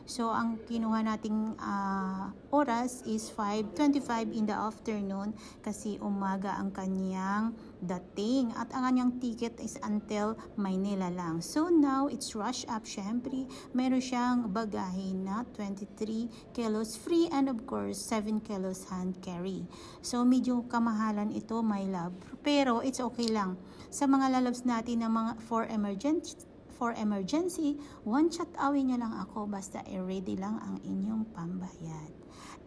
So, ang kinuha nating oras is 5:25 in the afternoon kasi umaga ang kanyang dating at ang kanyang ticket is until Maynila lang. So, now it's rush up. Syempre, meron siyang bagahe na 23 kilos free and of course 7 kilos hand carry. So, medyo kamahalan ito, my love. Pero, it's okay lang. Sa mga lalabs natin na mga for emergency, one chat away nyo lang ako basta i-ready lang ang inyong pambayad.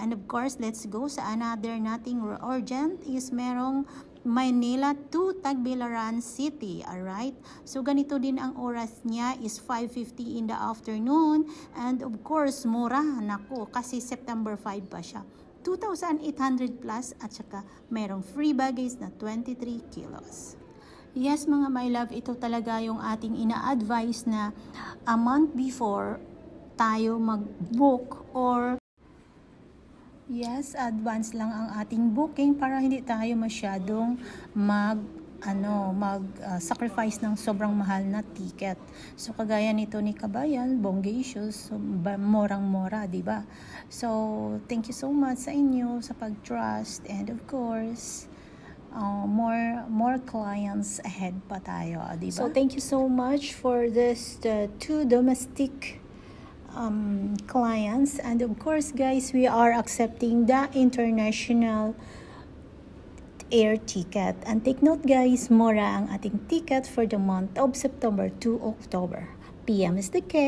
And of course, let's go sa another nating urgent is merong Maynila to Tagbilaran City. Alright? So, ganito din ang oras niya is 5:50 in the afternoon. And of course, mura. Naku, kasi September 5 pa siya. 2,800 plus at saka merong free baggage na 23 kilos. Yes, mga my love, ito talaga yung ating ina-advise na a month before tayo mag-book or yes, advance lang ang ating booking para hindi tayo masyadong sacrifice ng sobrang mahal na ticket. So, kagaya nito ni Kabayan, Bongacious, so, morang-mora, diba? So, thank you so much sa inyo, sa pag-trust, and of course, more clients ahead pa tayo, diba? So, thank you so much for this two domestic clients. And of course, guys, we are accepting the international air ticket. And take note, guys, mura ang ating ticket for the month of September to October. PM is the K.